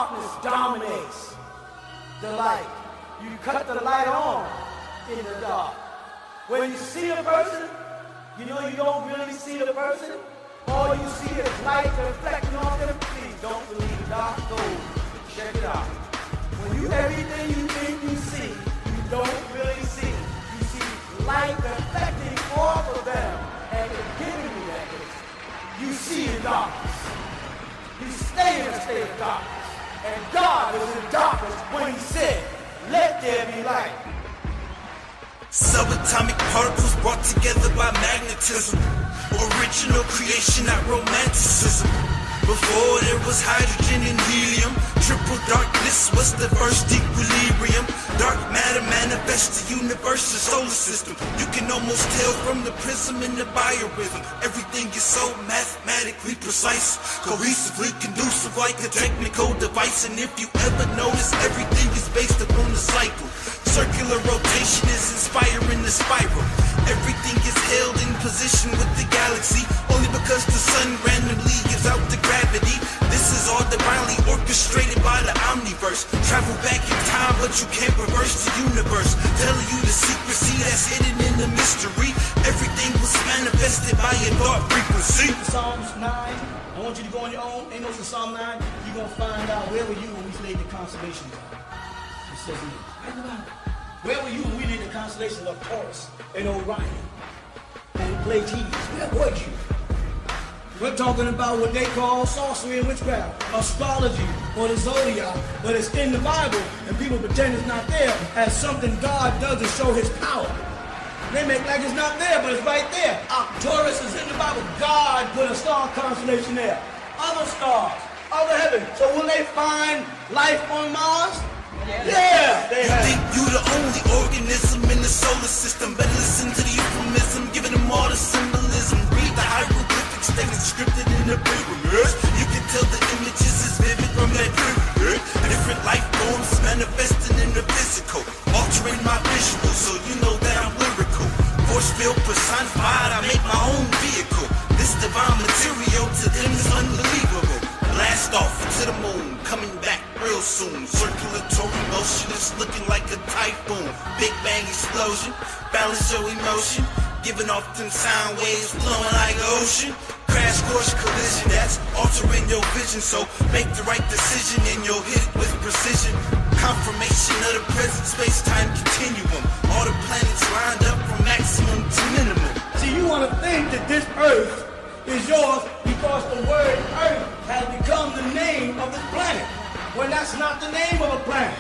darkness dominates the light. You cut the light on in the dark. When you see a person, you know you don't really see the person. All you see is light reflecting off them. Please don't believe the dark gold. Check it out. When you everything you think you see, you don't really see. You see light reflecting off of them and it's giving you that picture. You see in darkness. You stay in a state of darkness. And God was in darkness when he said, let there be light. Subatomic particles brought together by magnetism. Original creation, not romanticism. Before there was hydrogen and helium, triple darkness was the first equilibrium. Dark matter manifests the universe, the solar system. You can almost tell from the prism and the biorhythm. Everything is so mathematically precise, cohesively conducive like a technical device. And if you ever notice, everything is based upon the cycle. Circular rotation is inspiring the spiral. Everything is held in position with the galaxy, only because the sun randomly gives out the gravity. This is all divinely orchestrated by the omniverse. Travel back in time, but you can't reverse the universe. Telling you the secrecy that's hidden in the mystery. Everything was manifested by your thought frequency. Psalms 9, I want you to go on your own. Ain't no in Psalm 9, you're going to find out where were you when we laid the constellations out. It says, where were you when we laid the constellations of Taurus and Orion and Pleiades? Where were you? We're talking about what they call sorcery and witchcraft, astrology, or the zodiac, but it's in the Bible, and people pretend it's not there as something God does to show his power. They make like it's not there, but it's right there. Taurus is in the Bible. God put a star constellation there. Other stars, other heavens. So will they find life on Mars? Yeah, they have. You think you the only organism in the solar system? Better listen to the euphemism, giving them all the symbolism. Read the hieroglyphics, they scripted in the pyramids. You can tell the images is vivid from that period. Different life forms manifesting in the physical, altering my visual, so you know that I'm lyrical. Force field personified, I make my own vehicle. This divine material to them is unbelievable. Blast off to the moon, coming back real soon. Circulatory motion is looking like a typhoon. Big bang explosion, balance your emotion. Giving off them sound waves, flowing like ocean. Crash course collision, that's altering your vision. So make the right decision and you'll hit it with precision. Confirmation of the present space-time continuum. All the planets lined up from maximum to minimum. See, you want to think that this earth is yours because the word earth has become the name of this planet. When that's not the name of a planet.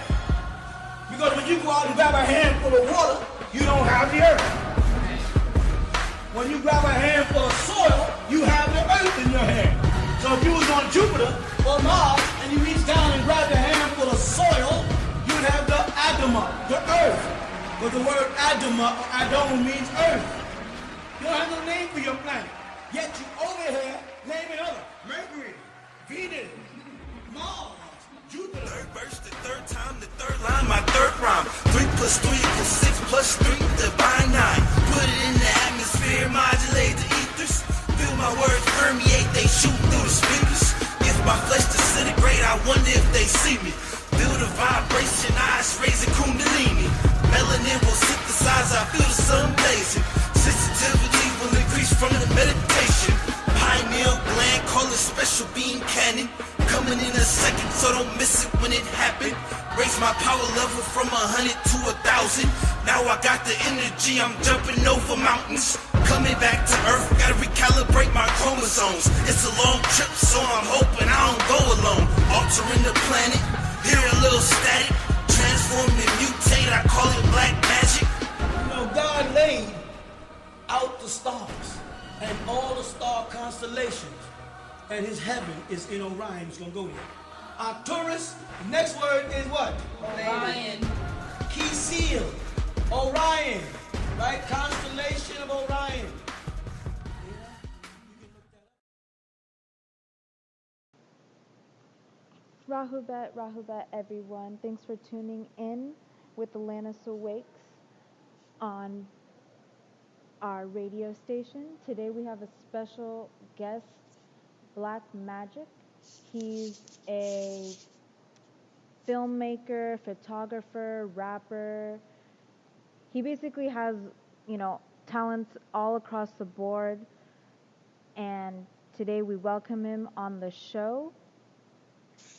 Because when you go out and grab a handful of water, you don't have the earth. When you grab a handful of soil, you have the earth in your hand. So if you was on Jupiter or Mars and you reach down and grab a handful of soil, you'd have the Adama, the earth. But the word Adama or Adon means earth. You don't have no name for your planet. Yet you over here naming other. Mercury, Venus, Mars, Jupiter. Third verse, the third time, the third line, my third rhyme. 3 plus 3 equals 6 plus 3, divine 9. Put it in the atmosphere, modulate the ethers. Feel my words permeate, they shoot through the speakers. If my flesh disintegrate, I wonder if they see me. Feel the vibration, eyes raising kundalini. Melanin will synthesize, I feel the sun blazing. Sensitivity will increase from the meditation. Pineal gland, call it special beam cannon. Coming in a second, so don't miss it when it happened. Raise my power level from 100 to 1,000. Now I got the energy, I'm jumping over mountains. Coming back to Earth, gotta recalibrate my chromosomes. It's a long trip, so I'm hoping I don't go alone. Altering the planet, hear a little static. Transform and mutate, I call it black magic. You know, God laid out the stars and all the star constellations, and his heaven is in Orion. It's gonna go there. Arcturus, the next word is what? Orion. Key seal, Orion, right? Constellation of Orion. Rahubet, everyone. Thanks for tuning in with Atlantis Awakes on our radio station. Today we have a special guest, Black Magic. He's a filmmaker, photographer, rapper. He basically has, talents all across the board. And today we welcome him on the show.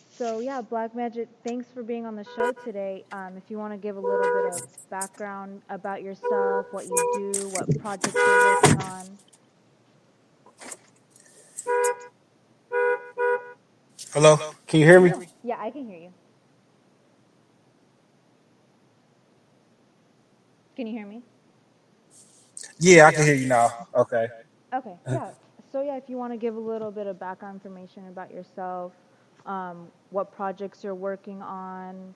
So yeah, Black Magic, thanks for being on the show today. If you want to give a little bit of background about yourself, what you do, what projects you're working on. Hello, can you hear me? Yeah, I can hear you. Can you hear me? Yeah, I can hear you now. Okay. Okay, yeah. So yeah, if you want to give a little bit of background information about yourself, what projects you're working on,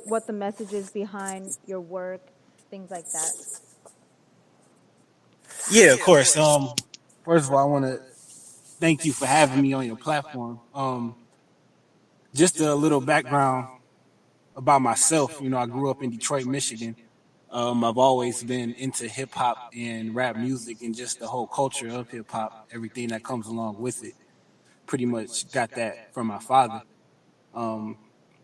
what the message is behind your work, things like that. Yeah, of course. First of all, I want to thank you for having me on your platform. Just a little background about myself. I grew up in Detroit, Michigan. I've always been into hip hop and rap music and just the whole culture of hip hop, everything that comes along with it. Pretty much got that from my father. Um,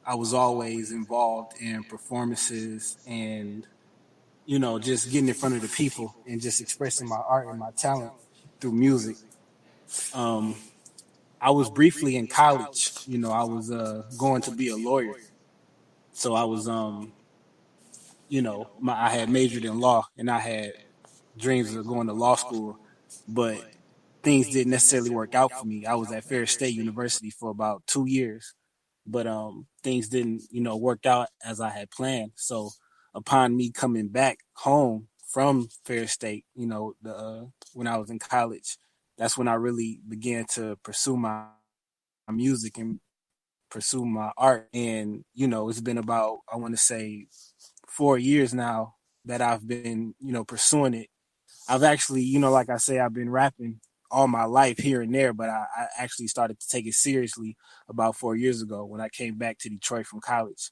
I was always involved in performances and just getting in front of the people and just expressing my art and my talent through music. Um, I was briefly in college. I was going to be a lawyer, so I was I had majored in law and I had dreams of going to law school, but things didn't necessarily work out for me. I was at Ferris State University for about 2 years, but things didn't work out as I had planned. So upon me coming back home from Fair State, when I was in college, that's when I really began to pursue my music and pursue my art. And it's been about, I want to say, 4 years now that I've been pursuing it. I've actually, like I say, I've been rapping all my life here and there, but I actually started to take it seriously about 4 years ago when I came back to Detroit from college.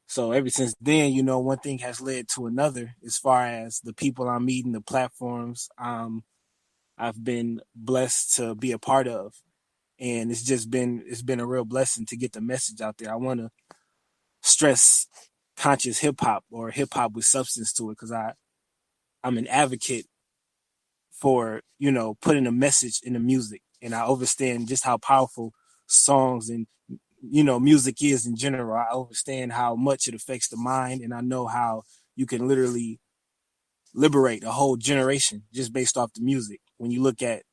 So ever since then, one thing has led to another as far as the people I'm meeting, the platforms I've been blessed to be a part of. And it's been a real blessing to get the message out there. I want to stress conscious hip hop or hip hop with substance to it because I'm an advocate for putting a message in the music, and I understand just how powerful songs and music is in general. I understand how much it affects the mind, and I know how you can literally liberate a whole generation just based off the music. When you look at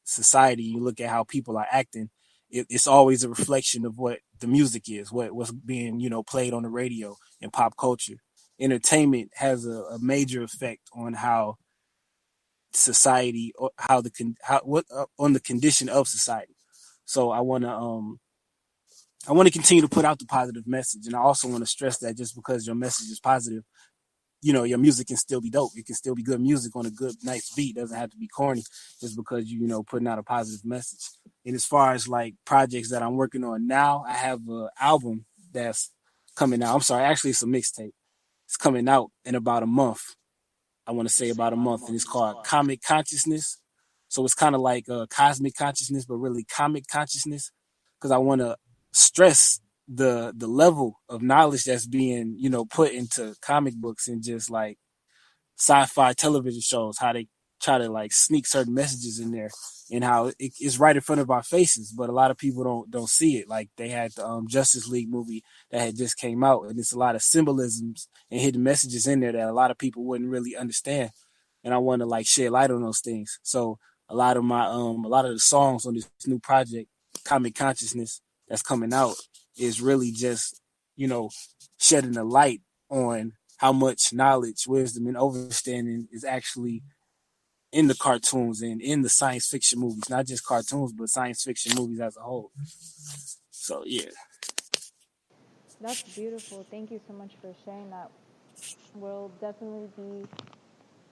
society, you look at how people are acting, it's always a reflection of what the music is, what's being played on the radio and pop culture. Entertainment has a major effect on how society or how the how what on the condition of society. So I want to continue to put out the positive message, and I also want to stress that just because your message is positive, your music can still be dope. It can still be good music on a good, nice beat. It doesn't have to be corny just because putting out a positive message. And as far as like projects that I'm working on now, I have an album that's coming out. I'm sorry, actually it's a mixtape. It's coming out in about a month. I want to say about a month, and it's called Comic Consciousness. So it's kind of like cosmic consciousness, but really comic consciousness, because I want to stress the level of knowledge that's being put into comic books and just like sci-fi television shows, how they try to like sneak certain messages in there, and how it's right in front of our faces, but a lot of people don't see it. Like they had the Justice League movie that had just came out, and it's a lot of symbolisms and hidden messages in there that a lot of people wouldn't really understand. And I want to like shed light on those things. So a lot of the songs on this new project, Comic Consciousness, that's coming out, is really just you know shedding a light on how much knowledge, wisdom, and understanding is actually in the cartoons and in the science fiction movies, not just cartoons, but science fiction movies as a whole. So yeah. That's beautiful. Thank you so much for sharing that. We'll definitely be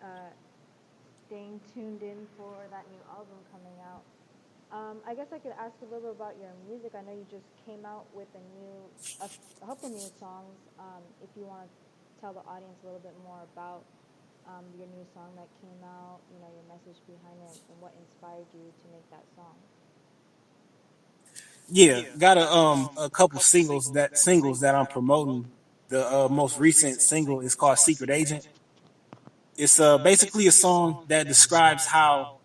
uh, staying tuned in for that new album coming out. I guess I could ask a little bit about your music. I know you just came out with a couple new songs. If you want to tell the audience a little bit more about your new song that came out, your message behind it, and what inspired you to make that song. Yeah, got a couple singles that I'm promoting. The most recent single is called Secret Agent. It's basically a song that describes how,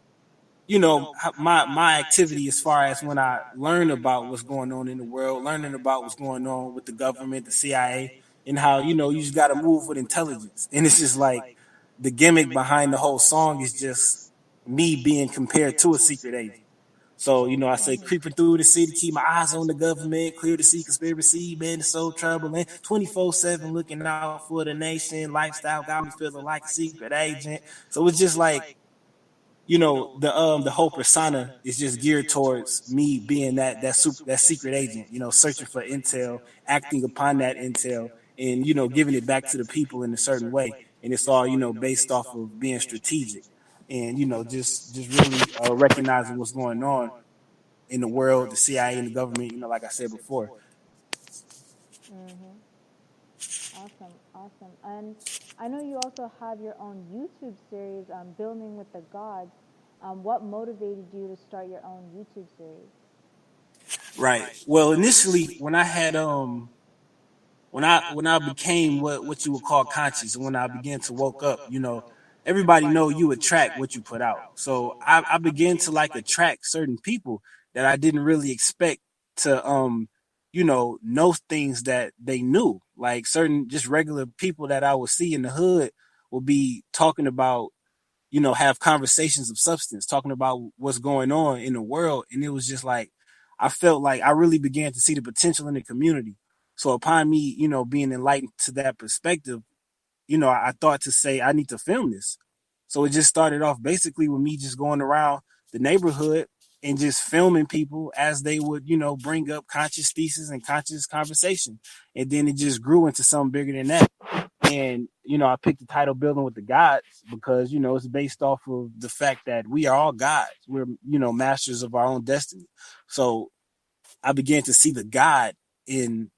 my activity as far as when I learn about what's going on in the world, learning about what's going on with the government, the CIA, and how, you just got to move with intelligence. And it's just like the gimmick behind the whole song is just me being compared to a secret agent. So, I say creeping through the city, keep my eyes on the government, clear to see conspiracy, man, it's so troubling. 24/7 looking out for the nation, lifestyle got me feeling like a secret agent. So it's just like, the whole persona is just geared towards me being that secret agent, searching for intel, acting upon that intel, and giving it back to the people in a certain way. And it's all based off of being strategic, and just really recognizing what's going on in the world, the CIA and the government. Like I said before. Mm-hmm. Awesome, awesome. And I know you also have your own YouTube series, Building with the Gods. What motivated you to start your own YouTube series? Right. Well, initially, when I became what you would call conscious, when I began to woke up, everybody know you attract what you put out. So I began to like attract certain people that I didn't really expect to know things that they knew. Like certain just regular people that I would see in the hood will be talking about, have conversations of substance, talking about what's going on in the world. And it was just like, I felt like I really began to see the potential in the community. So upon me, being enlightened to that perspective, I thought to say, I need to film this. So it just started off basically with me just going around the neighborhood and just filming people as they would, bring up conscious thesis and conscious conversation. And then it just grew into something bigger than that. And, I picked the title Building with the Gods because, it's based off of the fact that we are all gods. We're, masters of our own destiny. So I began to see the God in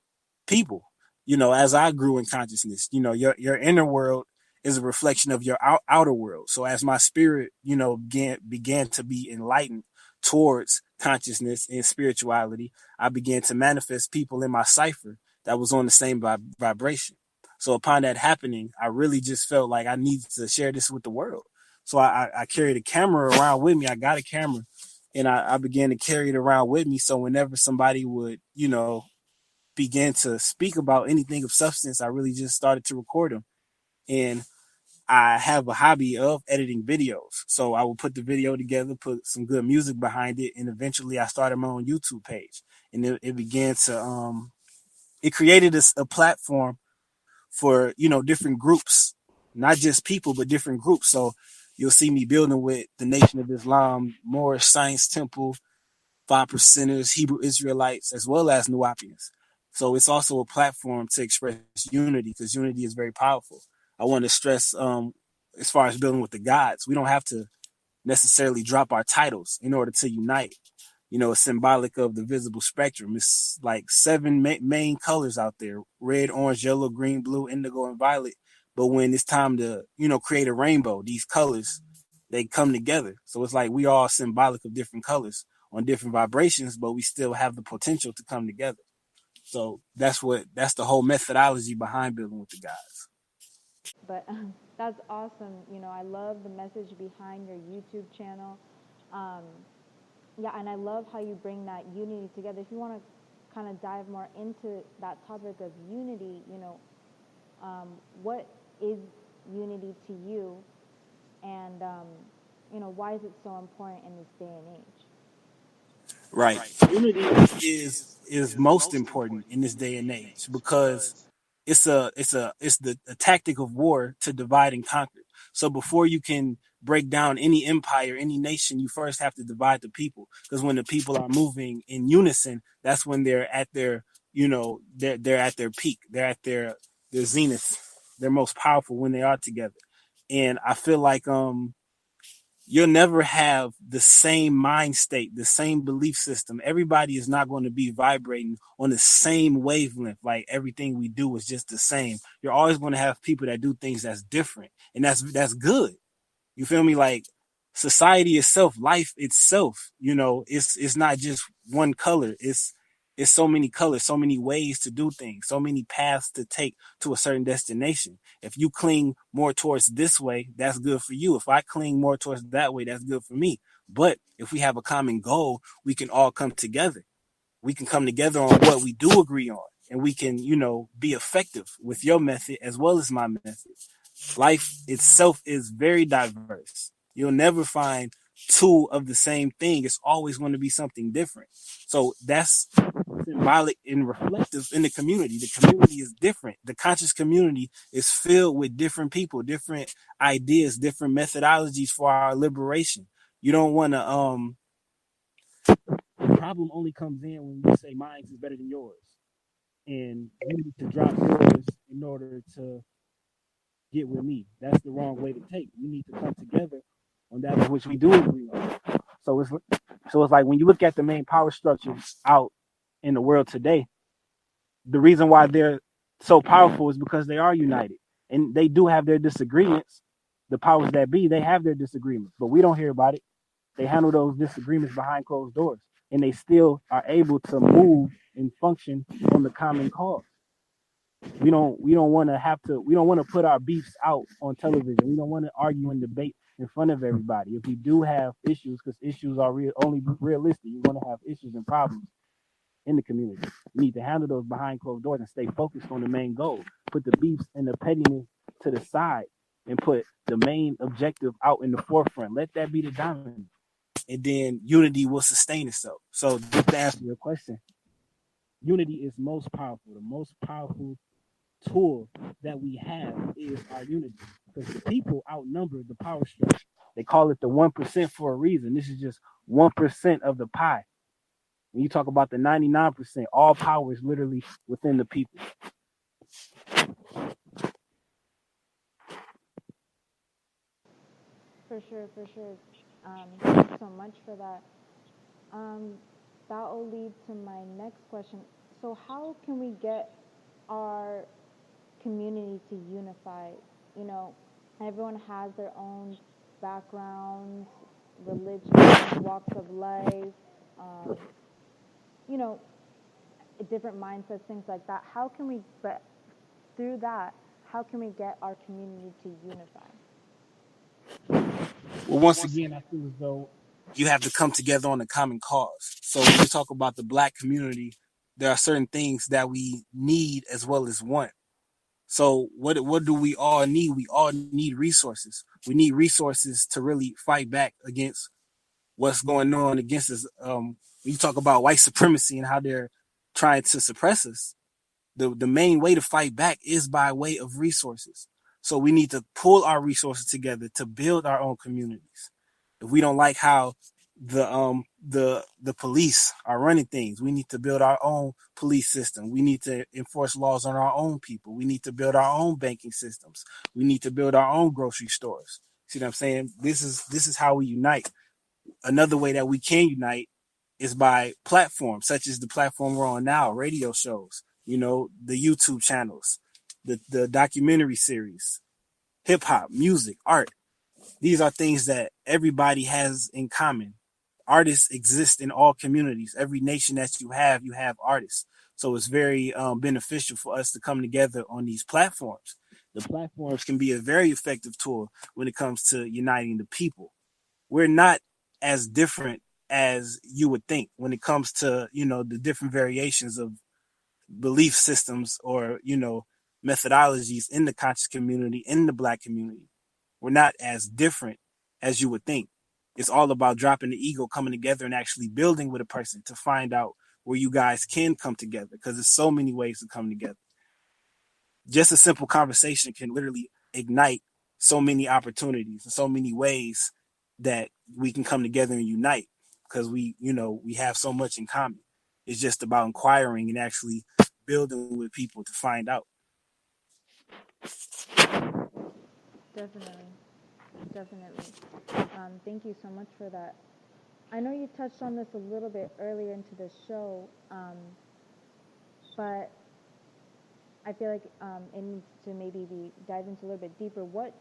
people, as I grew in consciousness. Your inner world is a reflection of your outer world. So as my spirit, began to be enlightened towards consciousness and spirituality, I began to manifest people in my cipher that was on the same vibration. So upon that happening, I really just felt like I needed to share this with the world. So I carried a camera around with me. I got a camera and I began to carry it around with me. So whenever somebody would, begin to speak about anything of substance, I really just started to record them. And I have a hobby of editing videos. So I will put the video together, put some good music behind it, and eventually I started my own YouTube page. And it began to it created a platform for, different groups, not just people, but different groups. So you'll see me building with the Nation of Islam, Moorish Science Temple, 5%ers, Hebrew Israelites, as well as Nuwapians. So it's also a platform to express unity because unity is very powerful. I want to stress, as far as building with the gods, we don't have to necessarily drop our titles in order to unite. It's symbolic of the visible spectrum. It's like seven main colors out there: red, orange, yellow, green, blue, indigo, and violet. But when it's time to, create a rainbow, these colors, they come together. So it's like we all symbolic of different colors on different vibrations, but we still have the potential to come together. So that's the whole methodology behind building with the guys. But that's awesome. I love the message behind your YouTube channel. Yeah, and I love how you bring that unity together. If you want to kind of dive more into that topic of unity, what is unity to you, and why is it so important in this day and age? Right. Unity is most important in this day and age because it's the a tactic of war to divide and conquer. So before you can break down any empire, any nation, you first have to divide the people. Because when the people are moving in unison, that's when they're at their, they're at their peak. They're at their zenith. They're most powerful when they are together. And I feel like you'll never have the same mind state, the same belief system. Everybody is not going to be vibrating on the same wavelength. Like everything we do is just the same. You're always going to have people that do things that's different, and that's good. You feel me? Like society itself, life itself, it's not just one color. It's so many colors, so many ways to do things, so many paths to take to a certain destination. If you cling more towards this way, that's good for you. If I cling more towards that way, that's good for me. But if we have a common goal, we can all come together. We can come together on what we do agree on, and we can, be effective with your method as well as my method. Life itself is very diverse. You'll never find two of the same thing. It's always going to be something different. So that's symbolic and reflective in the community. The community is different. The conscious community is filled with different people, different ideas, different methodologies for our liberation. You don't want to the problem only comes in when you say mine is better than yours. And you need to drop yours in order to get with me. That's the wrong way to take. We need to come together on that of which we do agree on. So it's like when you look at the main power structures out in the world today, the reason why they're so powerful is because they are united. And they do have their disagreements. The powers that be, they have their disagreements, but we don't hear about it. They handle those disagreements behind closed doors, and they still are able to move and function on the common cause. We don't want to have to. We don't want to put our beefs out on television. We don't want to argue and debate in front of everybody. If we do have issues, because issues are only realistic, you're going to have issues and problems in the community. You need to handle those behind closed doors and stay focused on the main goal. Put the beefs and the pettiness to the side and put the main objective out in the forefront. Let that be the dominant. And then unity will sustain itself. So just to answer your question, unity is most powerful. The most powerful tool that we have is our unity. Because the people outnumber the power structure. They call it the 1% for a reason. This is just 1% of the pie. When you talk about the 99%, all power is literally within the people. For sure, for sure. Thank you so much for that. Um, that will lead to my next question. So, how can we get our community to unify? You know, everyone has their own backgrounds, religions, walks of life, um, you know, different mindsets, things like that. How can we, but through that, how can we get our community to unify? Well, once again, I feel as though you have to come together on a common cause. So when we talk about the black community, there are certain things that we need as well as want. So what do we all need? We all need resources. We need resources to really fight back against what's going on against us. When you talk about white supremacy and how they're trying to suppress us, the main way to fight back is by way of resources. So we need to pull our resources together to build our own communities. If we don't like how the police are running things, we need to build our own police system. We need to enforce laws on our own people. We need to build our own banking systems. We need to build our own grocery stores. See what I'm saying? This is how we unite. Another way that we can unite is by platforms such as the platform we're on now, radio shows, the YouTube channels, the documentary series, hip hop, music, art. These are things that everybody has in common. Artists exist in all communities. Every nation that you have artists. So it's very beneficial for us to come together on these platforms. The platforms can be a very effective tool when it comes to uniting the people. We're not as different as you would think when it comes to, the different variations of belief systems or, methodologies in the conscious community, in the black community. We're not as different as you would think. It's all about dropping the ego, coming together and actually building with a person to find out where you guys can come together, because there's so many ways to come together. Just a simple conversation can literally ignite so many opportunities and so many ways that we can come together and unite, because we have so much in common. It's just about inquiring and actually building with people to find out. Definitely, definitely. Thank you so much for that. I know you touched on this a little bit earlier into the show, but I feel like it needs to maybe be dive into a little bit deeper. What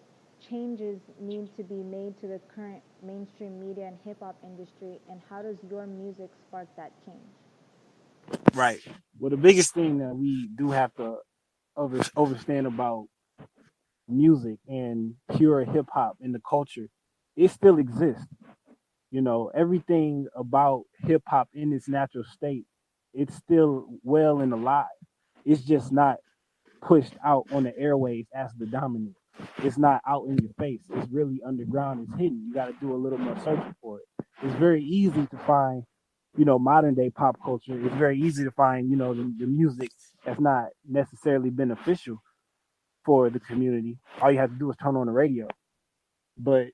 changes need to be made to the current mainstream media and hip-hop industry, and how does your music spark that change? Right. Well, the biggest thing that we do have to understand about music and pure hip hop in the culture, it still exists. You know, everything about hip hop in its natural state, it's still well and alive. It's just not pushed out on the airways as the dominant. It's not out in your face. It's really underground. It's hidden. You got to do a little more searching for it. It's very easy to find, you know, modern day pop culture. It's very easy to find, you know, the music that's not necessarily beneficial for the community. All you have to do is turn on the radio. But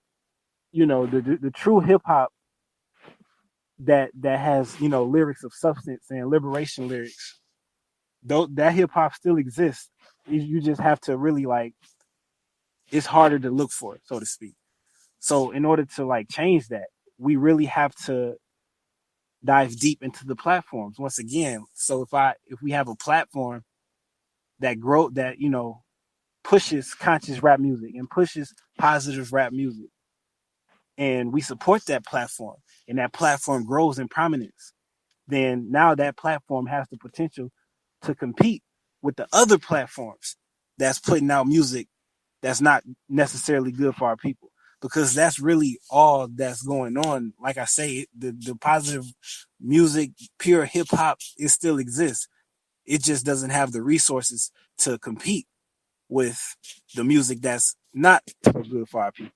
you know, the true hip hop that has, you know, lyrics of substance and liberation lyrics, though that hip hop still exists. You just have to really like, it's harder to look for it, so to speak. So in order to like change that, we really have to dive deep into the platforms once again. So if we have a platform that you know pushes conscious rap music and pushes positive rap music, and we support that platform, and that platform grows in prominence, then now that platform has the potential to compete with the other platforms that's putting out music that's not necessarily good for our people. Because that's really all that's going on. Like I say, the positive music, pure hip hop, it still exists. It just doesn't have the resources to compete with the music that's not so good for our people,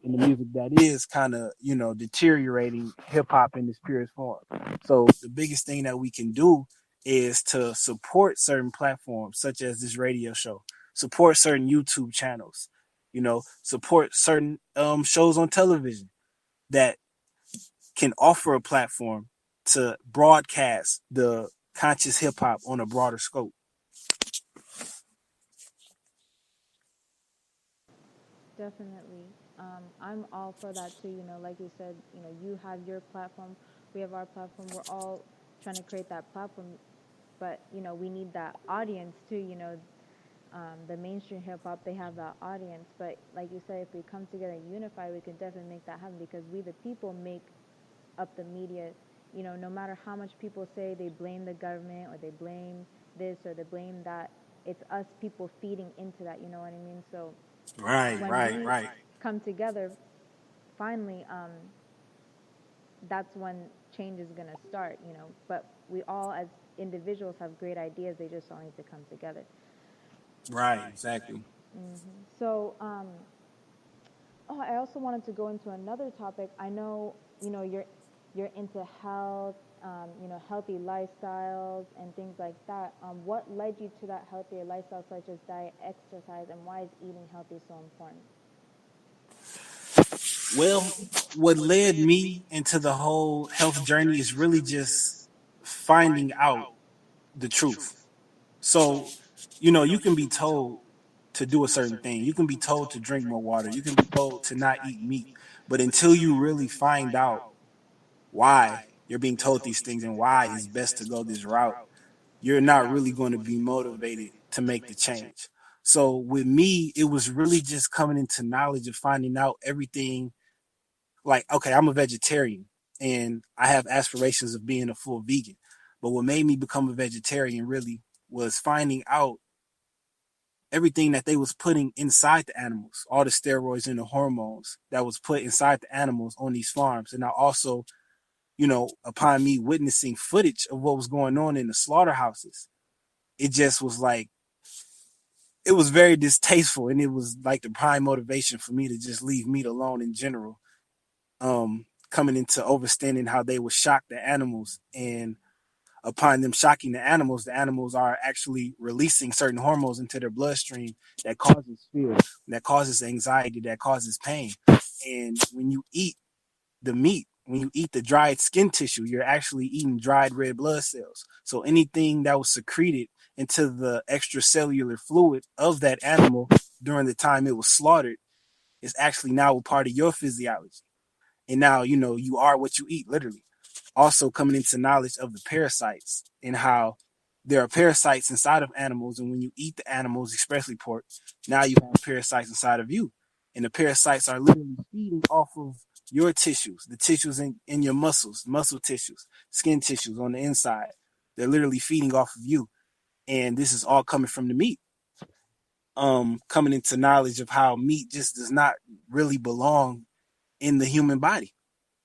and the music that is kind of, you know, deteriorating hip hop in its purest form. So the biggest thing that we can do is to support certain platforms such as this radio show, support certain YouTube channels, you know, support certain shows on television that can offer a platform to broadcast the conscious hip hop on a broader scope. Definitely. I'm all for that too. You know, like you said, you know, you have your platform, we have our platform. We're all trying to create that platform, but you know, we need that audience too. You know, the mainstream hip hop, they have that audience, but like you said, if we come together and unify, we can definitely make that happen, because we the people make up the media. You know, no matter how much people say they blame the government or they blame this or they blame that, it's us people feeding into that. You know what I mean? So Right, when right, we right. come together, finally, that's when change is going to start, you know. But we all, as individuals, have great ideas. They just all need to come together. Right, exactly. So, oh, I also wanted to go into another topic. I know, you know, you're into health, you know, healthy lifestyles and things like that. What led you to that healthier lifestyle, such as diet, exercise, and why is eating healthy so important? Well, what led me into the whole health journey is really just finding out the truth. So, you know, you can be told to do a certain thing. You can be told to drink more water. You can be told to not eat meat. But until you really find out why you're being told these things and why it's best to go this route, you're not really going to be motivated to make the change. So with me, it was really just coming into knowledge of finding out everything. Like, okay, I'm a vegetarian and I have aspirations of being a full vegan. But what made me become a vegetarian really was finding out everything that they was putting inside the animals, all the steroids and the hormones that was put inside the animals on these farms. And I also, you know, upon me witnessing footage of what was going on in the slaughterhouses, it just was like, it was very distasteful. And it was like the prime motivation for me to just leave meat alone in general. Coming into understanding how they would shock the animals, and upon them shocking the animals are actually releasing certain hormones into their bloodstream that causes fear, that causes anxiety, that causes pain. And when you eat the meat, when you eat the dried skin tissue, you're actually eating dried red blood cells. So anything that was secreted into the extracellular fluid of that animal during the time it was slaughtered is actually now a part of your physiology. And now, you know, you are what you eat, literally. Also coming into knowledge of the parasites and how there are parasites inside of animals. And when you eat the animals, especially pork, now you have parasites inside of you. and the parasites are literally feeding off of your tissues, the tissues in your muscles, muscle tissues, skin tissues on the inside. They're literally feeding off of you. And this is all coming from the meat. Coming into knowledge of how meat just does not really belong in the human body.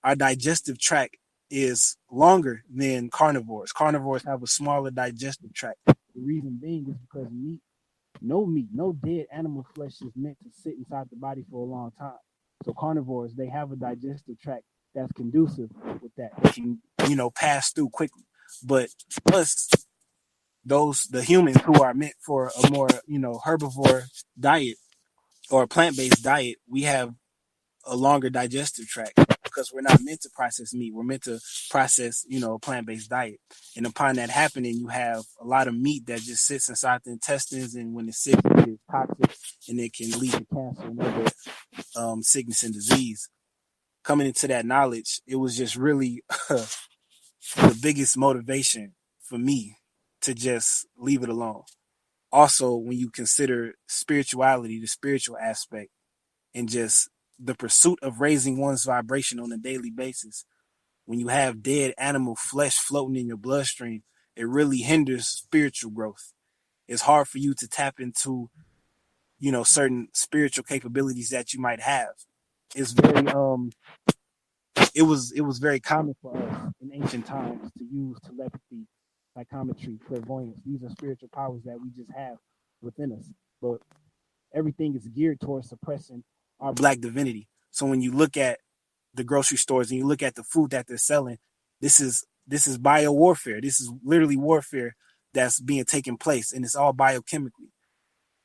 Our digestive tract is longer than carnivores. Carnivores have a smaller digestive tract. The reason being is because meat, no dead animal flesh is meant to sit inside the body for a long time. So carnivores, they have a digestive tract that's conducive with that. They can, pass through quickly. But us, the humans who are meant for a more, herbivore diet or plant-based diet, we have a longer digestive tract because we're not meant to process meat. We're meant to process, a plant-based diet. And upon that happening, you have a lot of meat that just sits inside the intestines, and when it sits, it's toxic, and it can lead to cancer and other sickness and disease. Coming into that knowledge, it was just really the biggest motivation for me to just leave it alone. Also, when you consider spirituality, the spiritual aspect, and just the pursuit of raising one's vibration on a daily basis, when you have dead animal flesh floating in your bloodstream, it really hinders spiritual growth. It's hard for you to tap into, certain spiritual capabilities that you might have. It's very it was very common for us in ancient times to use telepathy, psychometry, clairvoyance. These are spiritual powers that we just have within us. But everything is geared towards suppressing our black divinity. So when you look at the grocery stores and you look at the food that they're selling, this is biowarfare. This is literally warfare that's being taken place, and it's all biochemically.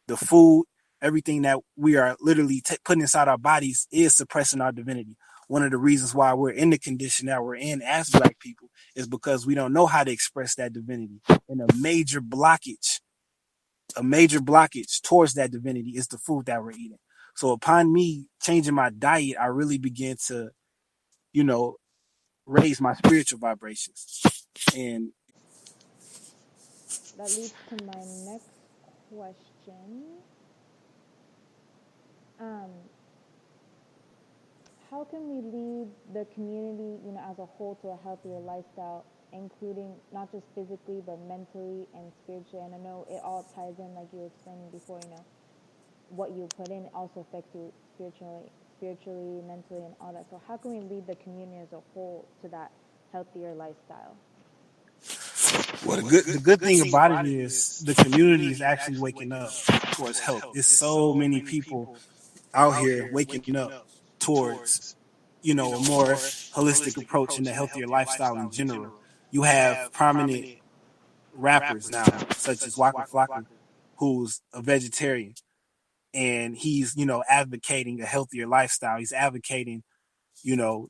The food, everything that we are literally putting inside our bodies is suppressing our divinity. One of the reasons why we're in the condition that we're in as black people is because we don't know how to express that divinity. And a major blockage towards that divinity is the food that we're eating. So upon me changing my diet, I really began to, raise my spiritual vibrations. And that leads to my next question. How can we lead the community, as a whole, to a healthier lifestyle, including not just physically, but mentally and spiritually? And I know it all ties in, like you were explaining before, what you put in also affects you spiritually, mentally, and all that. So how can we lead the community as a whole to that healthier lifestyle? Well, the good thing about it is the community is actually waking up towards health. There's so many people out here waking up towards, a more holistic approach and a healthier lifestyle in general. You have prominent rappers now, such as Waka Flocka, who's a vegetarian, and he's, advocating a healthier lifestyle. He's advocating, for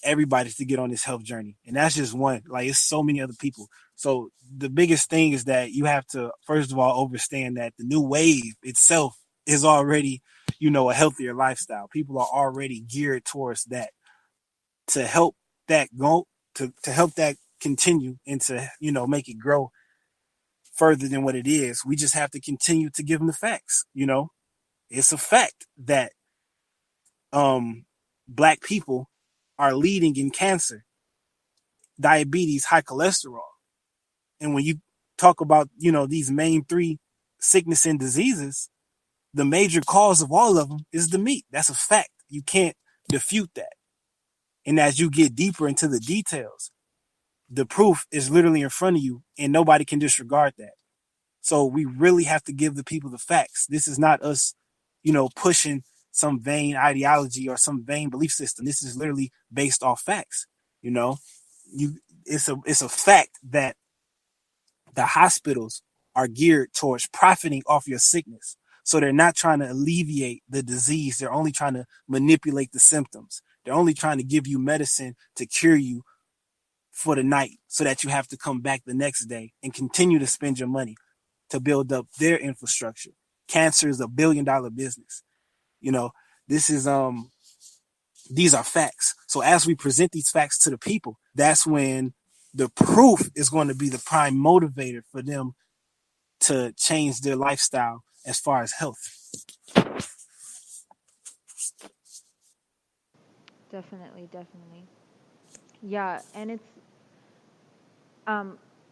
everybody to get on this health journey. And that's just one. Like, it's so many other people. So the biggest thing is that you have to, first of all, understand that the new wave itself is already, a healthier lifestyle. People are already geared towards that. To help that go, to help that continue and to, make it grow further than what it is, we just have to continue to give them the facts. It's a fact that Black people are leading in cancer, diabetes, high cholesterol. And when you talk about, these main three sickness and diseases, the major cause of all of them is the meat. That's a fact. You can't refute that. And as you get deeper into the details, the proof is literally in front of you, and nobody can disregard that. So we really have to give the people the facts. This is not us, pushing some vain ideology or some vain belief system. This is literally based off facts. It's a fact that the hospitals are geared towards profiting off your sickness. So they're not trying to alleviate the disease. They're only trying to manipulate the symptoms. They're only trying to give you medicine to cure you for the night so that you have to come back the next day and continue to spend your money to build up their infrastructure. Cancer is $1 billion business. This is, these are facts. So as we present these facts to the people, that's when the proof is going to be the prime motivator for them to change their lifestyle as far as health. Definitely, definitely. Yeah, and it's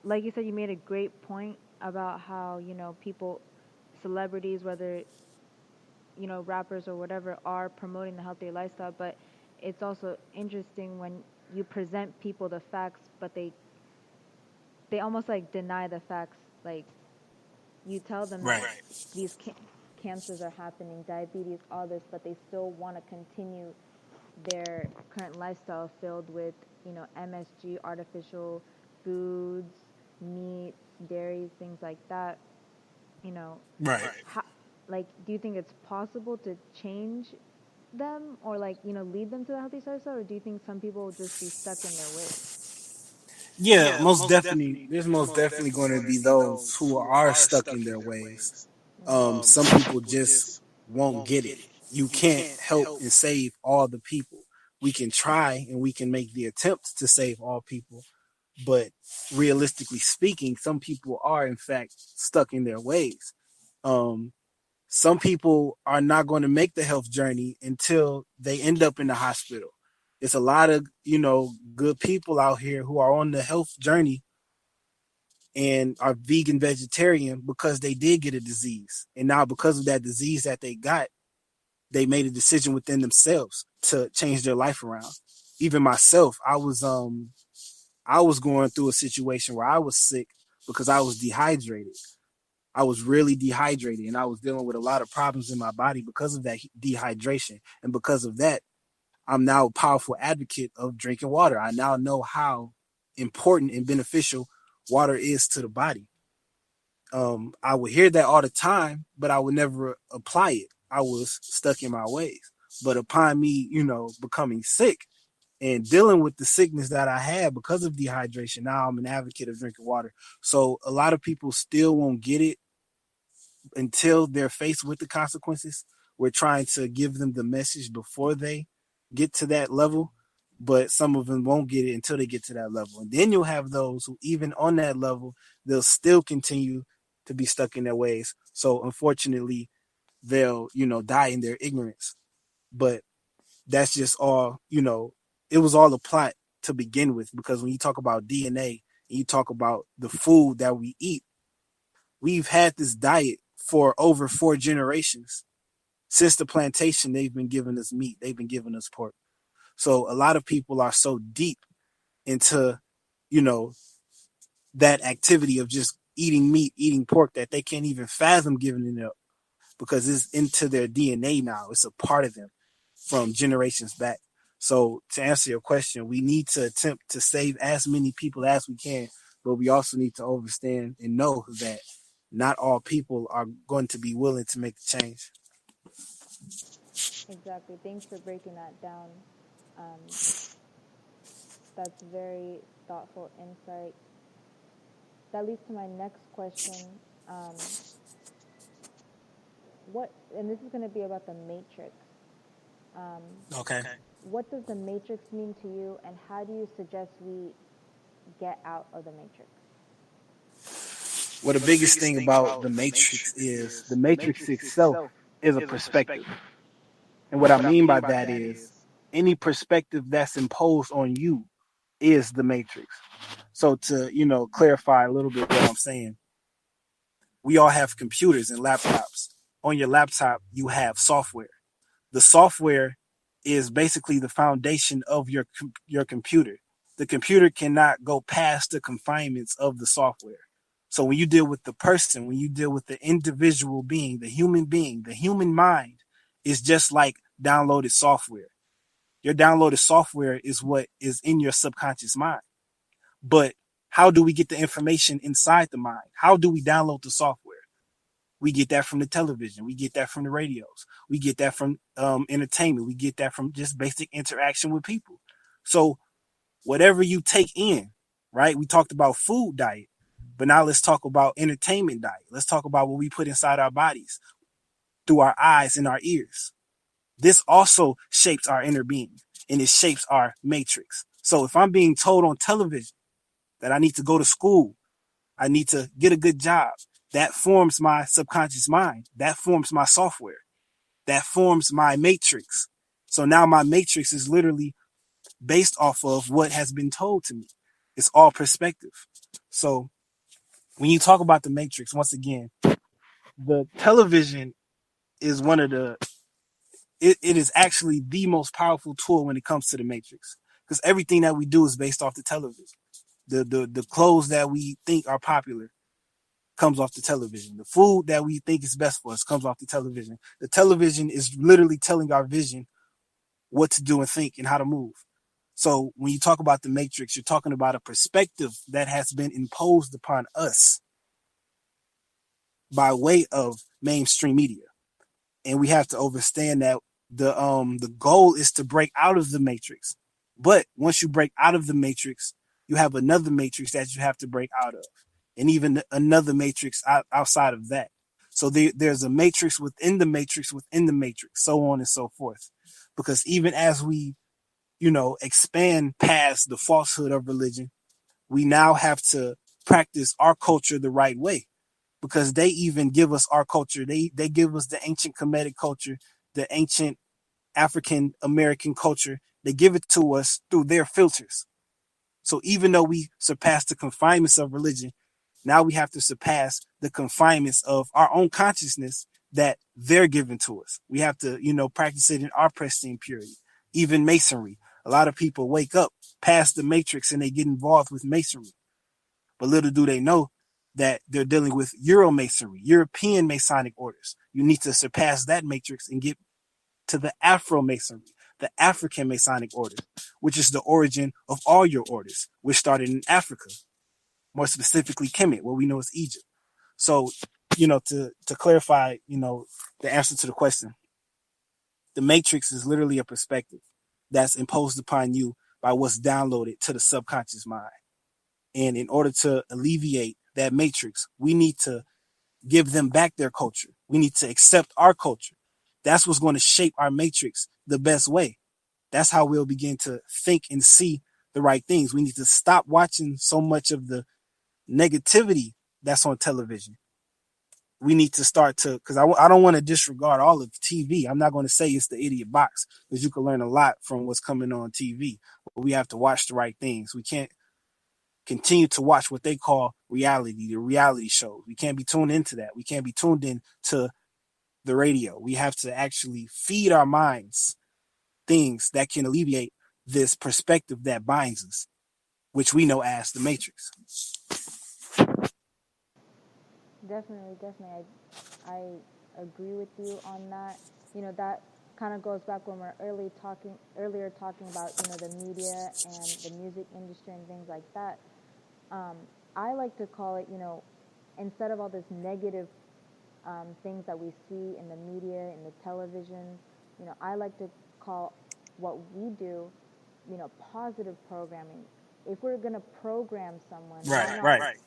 like you said, you made a great point about how, people, celebrities, whether, rappers or whatever, are promoting the healthy lifestyle, but it's also interesting when you present people the facts, but they almost like deny the facts. Like, you tell them that Right. these cancers are happening, diabetes, all this, but they still want to continue their current lifestyle filled with, MSG, artificial foods, meats, dairies, things like that. You know, Right. how, like, do you think it's possible to change them, or like, lead them to a healthy lifestyle, or do you think some people will just be stuck in their ways? Yeah, most definitely. There's most definitely going to be those who are stuck in their ways. Some people just won't get it. You can't help and save all the people. We can try and we can make the attempt to save all people, but realistically speaking, some people are in fact stuck in their ways. Um, some people are not going to make the health journey until they end up in the hospital. It's a lot of, good people out here who are on the health journey and are vegan vegetarian because they did get a disease. And now because of that disease that they got, they made a decision within themselves to change their life around. Even myself, I was going through a situation where I was sick because I was dehydrated. I was really dehydrated and I was dealing with a lot of problems in my body because of that dehydration. And because of that, I'm now a powerful advocate of drinking water. I now know how important and beneficial water is to the body. I would hear that all the time, but I would never apply it. I was stuck in my ways. But upon me, becoming sick and dealing with the sickness that I had because of dehydration, now I'm an advocate of drinking water. So a lot of people still won't get it until they're faced with the consequences. We're trying to give them the message before they get to that level, but some of them won't get it until they get to that level. And then you'll have those who, even on that level, they'll still continue to be stuck in their ways. So unfortunately, they'll, die in their ignorance. But that's just all, it was all a plot to begin with, because when you talk about DNA and you talk about the food that we eat, we've had this diet for over 4 generations. Since the plantation, they've been giving us meat, they've been giving us pork. So a lot of people are so deep into, you know, that activity of just eating meat, eating pork, that they can't even fathom giving it up, because it's into their DNA now. It's a part of them from generations back. So to answer your question, we need to attempt to save as many people as we can, but we also need to understand and know that not all people are going to be willing to make the change. Exactly. Thanks for breaking that down. Um, that's very thoughtful insight. That leads to my next question. And this is going to be about the Matrix. Okay. What does the Matrix mean to you, and how do you suggest we get out of the Matrix? Well, the biggest thing about the Matrix is the Matrix itself is a perspective. And what I mean by that is any perspective that's imposed on you is the Matrix. So to, clarify a little bit what I'm saying, we all have computers and laptops. On your laptop, you have software. The software is basically the foundation of your computer. The computer cannot go past the confinements of the software. So when you deal with the person, when you deal with the individual being, the human mind is just like downloaded software. Your downloaded software is what is in your subconscious mind. But how do we get the information inside the mind? How do we download the software? We get that from the television. We get that from the radios. We get that from entertainment. We get that from just basic interaction with people. So whatever you take in, right? We talked about food diet, but now let's talk about entertainment diet. Let's talk about what we put inside our bodies through our eyes and our ears. This also shapes our inner being, and it shapes our matrix. So if I'm being told on television that I need to go to school, I need to get a good job, that forms my subconscious mind. That forms my software. That forms my matrix. So now my matrix is literally based off of what has been told to me. It's all perspective. So when you talk about the matrix, once again, the television is one of the it is actually the most powerful tool when it comes to the matrix, because everything that we do is based off the television. The clothes that we think are popular comes off the television. The food that we think is best for us comes off the television. The television is literally telling our vision what to do and think and how to move. So when you talk about the matrix, you're talking about a perspective that has been imposed upon us by way of mainstream media. And we have to understand that the goal is to break out of the matrix. But once you break out of the matrix, you have another matrix that you have to break out of, and even another matrix outside of that. So there's a matrix within the matrix within the matrix, so on and so forth. Because even as we, expand past the falsehood of religion, we now have to practice our culture the right way, because they even give us our culture. They give us the ancient Kemetic culture, the ancient African American culture. They give it to us through their filters. So even though we surpass the confinements of religion, now we have to surpass the confinements of our own consciousness that they're giving to us. We have to, practice it in our pristine purity. Even masonry. A lot of people wake up past the matrix and they get involved with masonry. But little do they know that they're dealing with Euro-Masonry, European Masonic orders. You need to surpass that matrix and get to the Afro-Masonry, the African Masonic order, which is the origin of all your orders, which started in Africa, more specifically Kemet, what we know as Egypt. So, to clarify, the answer to the question, the matrix is literally a perspective that's imposed upon you by what's downloaded to the subconscious mind. And in order to alleviate that matrix, we need to give them back their culture. We need to accept our culture. That's what's going to shape our matrix the best way. That's how we'll begin to think and see the right things. We need to stop watching so much of the negativity that's on television. We need to start to, because I don't want to disregard all of TV. I'm not going to say it's the idiot box, because you can learn a lot from what's coming on TV. But we have to watch the right things. We can't continue to watch what they call reality, the reality shows. We can't be tuned into that. We can't be tuned in to the radio. We have to actually feed our minds things that can alleviate this perspective that binds us, which we know as the matrix. Definitely. I agree with you on that. That kind of goes back when we're earlier talking about, the media and the music industry and things like that. I like to call it, instead of all this negative things that we see in the media, in the television, I like to call what we do, positive programming. If we're going to program someone,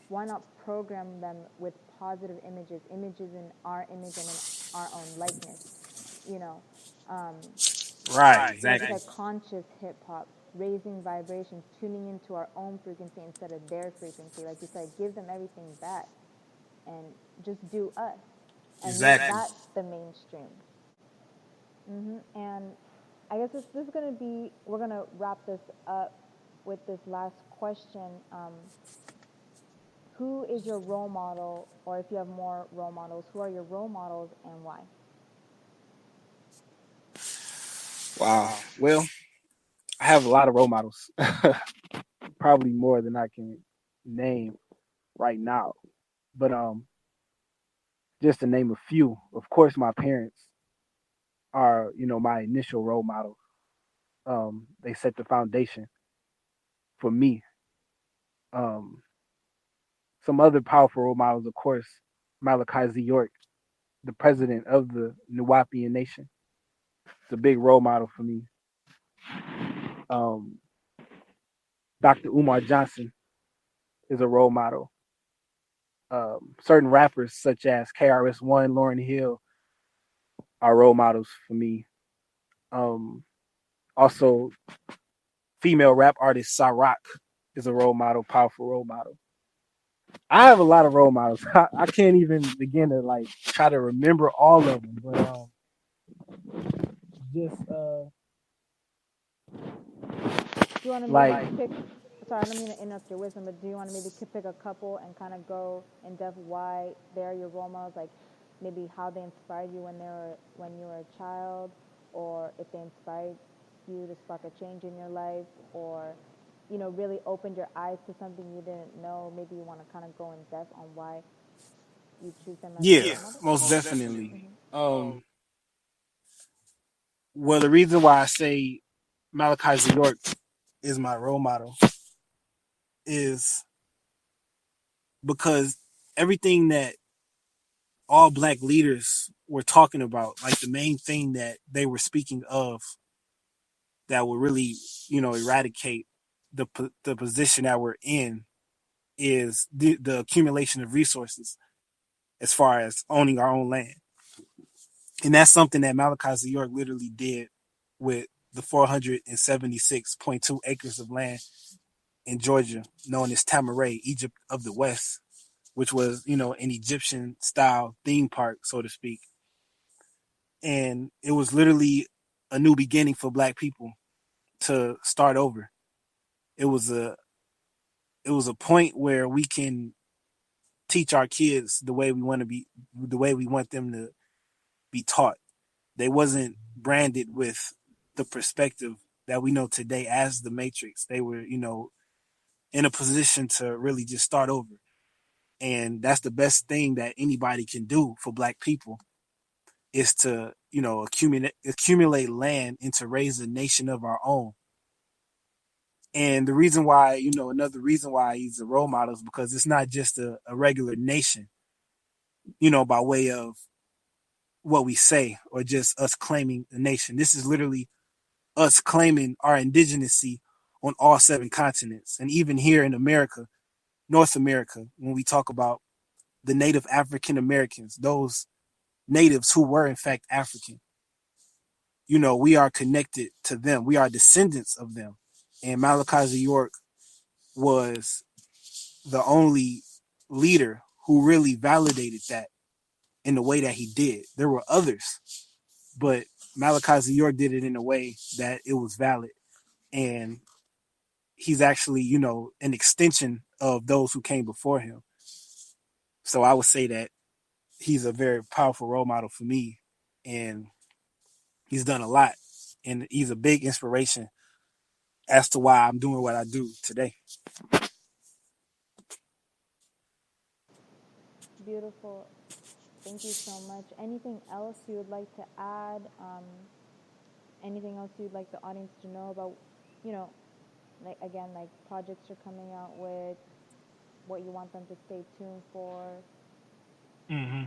why not program them with positive images in our image and in our own likeness, Exactly. like I said, conscious hip-hop, raising vibrations, tuning into our own frequency instead of their frequency. Like you said, give them everything back and just do us. And make that the mainstream. And I guess this is going to be, we're going to wrap this up with this last question. Who is your role model, or if you have more role models, who are your role models and why? Wow. Well, I have a lot of role models, probably more than I can name right now. But just to name a few, of course, my parents are, my initial role model. They set the foundation for me. Some other powerful role models, of course, Malachi Z. York, the president of the Nuwapian Nation. It's a big role model for me. Dr. Umar Johnson is a role model. Certain rappers such as KRS-One, Lauryn Hill are role models for me. Also, female rap artist Sarak is a role model, powerful role model. I have a lot of role models. I can't even begin to try to remember all of them, but just Do you want to maybe Like, pick? Sorry, I don't mean to interrupt your wisdom, but do you want to maybe pick a couple and kind of go in depth why they're your role models? Like maybe how they inspired you when you were a child, or if they inspired you to spark a change in your life, or really opened your eyes to something you didn't know. Maybe you want to kind of go in depth on why you choose them as your yeah, role model. most definitely. Mm-hmm. Well, the reason why I say Malachi York is my role model is because everything that all black leaders were talking about, like the main thing that they were speaking of that would really, eradicate the position that we're in is the accumulation of resources as far as owning our own land. And that's something that Malachi York literally did with the 476.2 acres of land in Georgia, known as Tamaray, Egypt of the West, which was, an Egyptian style theme park, so to speak. And it was literally a new beginning for black people to start over. It was a it was a point where we can teach our kids the way we want them to be taught. They wasn't branded with the perspective that we know today as the Matrix. They were, in a position to really just start over. And that's the best thing that anybody can do for black people is to, accumulate land and to raise a nation of our own. And the reason why, another reason why he's a role model is because it's not just a regular nation, by way of what we say or just us claiming a nation. This is literally us claiming our indigeneity on all seven continents. And even here in America, North America, when we talk about the native African Americans, those natives who were in fact African, we are connected to them. We are descendants of them. And Malachi York was the only leader who really validated that in the way that he did. There were others, but Malachi York did it in a way that it was valid. And he's actually, an extension of those who came before him. So I would say that he's a very powerful role model for me. And he's done a lot. And he's a big inspiration as to why I'm doing what I do today. Beautiful. Thank you so much. Anything else you would like to add? Anything else you'd like the audience to know about, you know, like again, like projects you're coming out with, what you want them to stay tuned for? Mm-hmm.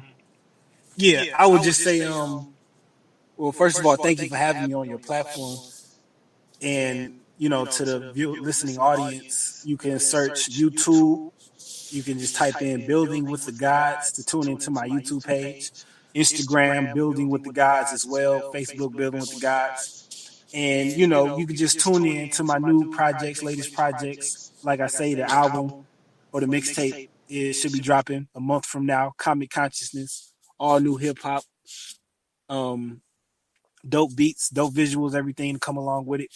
Yeah, I would just say, well, first of all, thank you for having me on your platform. And, to the listening audience, you can search YouTube. You can just type in Building with the Gods to tune into my YouTube page. Instagram, Building with the Gods as well. Facebook, Building with the Gods. And, you can just tune in to my new projects, latest projects. Like I say, the album or the mixtape should be dropping a month from now. Comic Consciousness, all new hip hop, um, dope beats, dope visuals, everything to come along with it.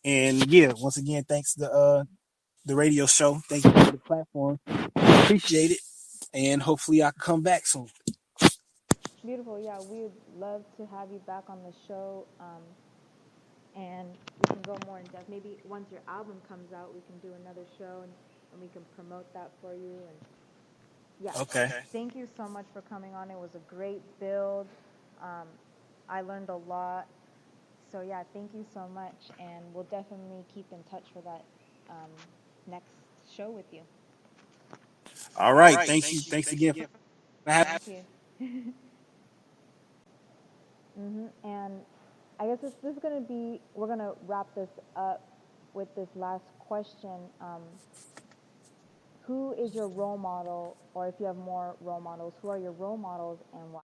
And yeah, once again, thanks to the radio show. Thank you for the platform. Appreciate it. And hopefully I can come back soon. Beautiful. Yeah, we would love to have you back on the show. And we can go more in depth. Maybe once your album comes out, we can do another show and we can promote that for you. And yeah, Okay. Thank you so much for coming on. It was a great build. I learned a lot. So yeah, thank you so much, and we'll definitely keep in touch for that next show with you. All right. Thank you. Thanks again for having me. Thank you. And I guess this is going to be, we're going to wrap this up with this last question. Who is your role model, or if you have more role models, who are your role models and why?